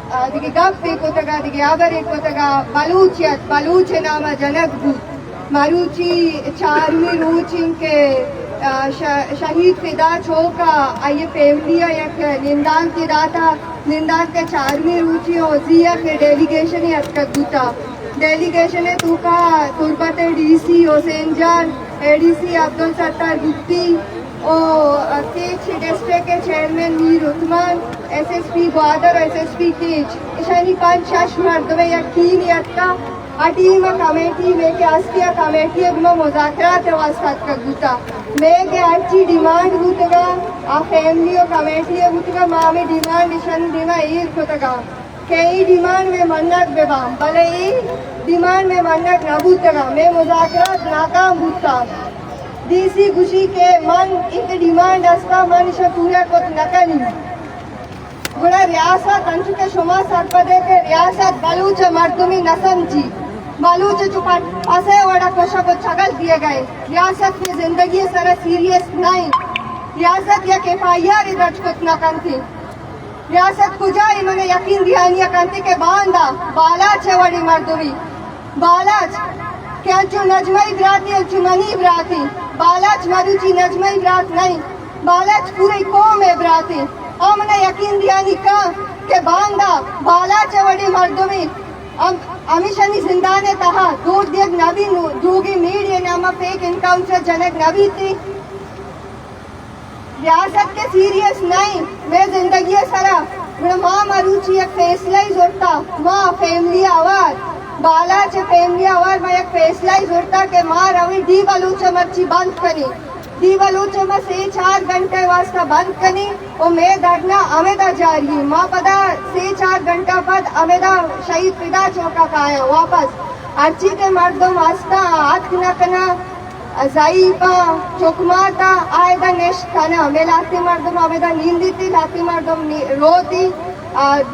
दिगे गप कोतगा दिगे आबर कोतगा बलूच नाम जनक भूत मरूची चारमी रूचिन के शहीद फिदा चौका आये फैमिली एक निंदान की दाता निंदान के चारमी रूची ओजिया के डेलीगेशन यत्कगुता डेलीगेशन है तुका तुरबते डीसी हुसैन जान एडीसी अब्दुल सत्तार गुप्ती और केच डिस्ट्रिक्ट के chairman Mir Usman SSP Gwadar SSP केच इशानी 5-6 मर्दवे यकीन यत्का अटीम कमेटी में के अस्तिया कमेटी में मुज़ाकरात वास्तात का गुता में के अच्छी डिमांड गुतगा आ फैमिली और कमेटी गुतगा मामे डिमांड निशान डिमा ईर गुतगा कई डिमांड में मन्नत बेबाम भले ही डिमांड में मन्नत न गुतगा में मुज़ाकरात नाकाम गुता डीसी खुशी के मन एक डिमांड अस्ता मन इसे पूरा को नकनी गुड़ा रियासत अंशु के शुमा सरपदे के रियासत बलूच मर्दुमी नसमची बलूच चुपाट असे वड़ा कोशा को छगल दिए गए रियासत में जिंदगी सरा सीरियस नहीं रियासत या केफाइयार दर्ज कुछ न कंती रियासत कुजा इन्होंने यकीन दिया कंती के बांदा बालाच है वड़ी मर्दुमी बालाच क्या जो नजमई ब्राती और चुमनी ब्राती बालाच मरुची नजमई ब्रात नहीं बालाच पूरी कौम है ब्राती हमने यकीन दिया का के बांदा बालाच है वड़ी मर्दुमी अमिशनी जिंदा ने कहा दूर देख नबी दूगी मीडिया नामा फेक इनकाउंटर जनक नबी थी रियासत के सीरियस नहीं मैं जिंदगी सरा माँ मरुची एक फैसला ही जोड़ता माँ फैमिली आवाज बाला चे फैमिली आवाज में एक फैसला ही जोड़ता के माँ रवि डी बलूच मर्ची बंद करी दी बलूच में से 4 घंटे वास्ता बंद करी और मैं दरना अमेदा जा रही माँ पदा से 4 घंटा बाद अमेदा शहीद फिदा चौका का आया वापस अर्ची के मर्दों वास्ता हाथ न कना ज़ाइफा चुकमाता आयदा नेश खाना मैं लाती मर्दों अमेदा नींदी थी लाती मर्दों रोती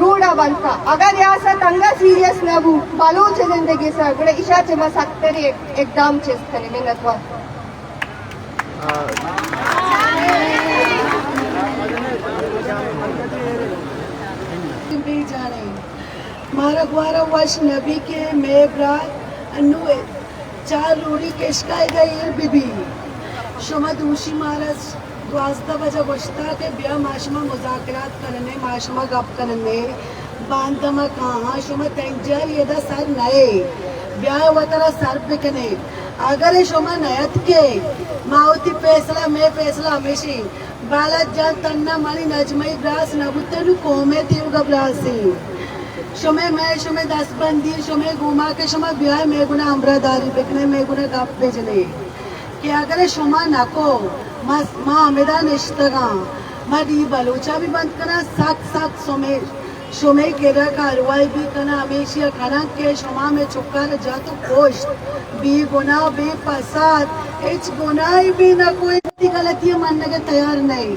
रूड़ा बनता अगर रियासत अंगा सीरियस न बू बलूच जिंदगी सर गुड़े इशा चमा सकते एकदम चीज करी मेहनत वा मारा ग्वारा वश नबी के मेबरा अनु 4 रूढ़ी केशकाय गई बीबी शुमा दूशी मारस 12 बजे गोश्ता के ब्या माशमा मुज़ाकरात करने माशमा गप करने बांधमा कहाँ शुमा तेंजर येदा सर नए ब्या वतरा सर बिकने अगर शुमा नयत के माउती फैसला में फैसला हमेशी बालत जान तन्ना मनी नजमई ब्रास नबुतनु कोमे तीव गब्रासी शुमे मैं शुमे 10 बंदी शुमे घुमा के शुमा ब्याह में गुना अमरादारी बिकने में गुना गप भेजने कि अगर शुमा नको माँ अमेदा निश्तगा माँ डी बलूचा भी बंद करना सख्त शुमे केरा कार्रवाई भी करना हमेशा खाना के शुमा में चुपकार जा तो कोश बी गुना बे पसाद एच गुनाई भी ना कोई गलती मानने के तैयार नहीं।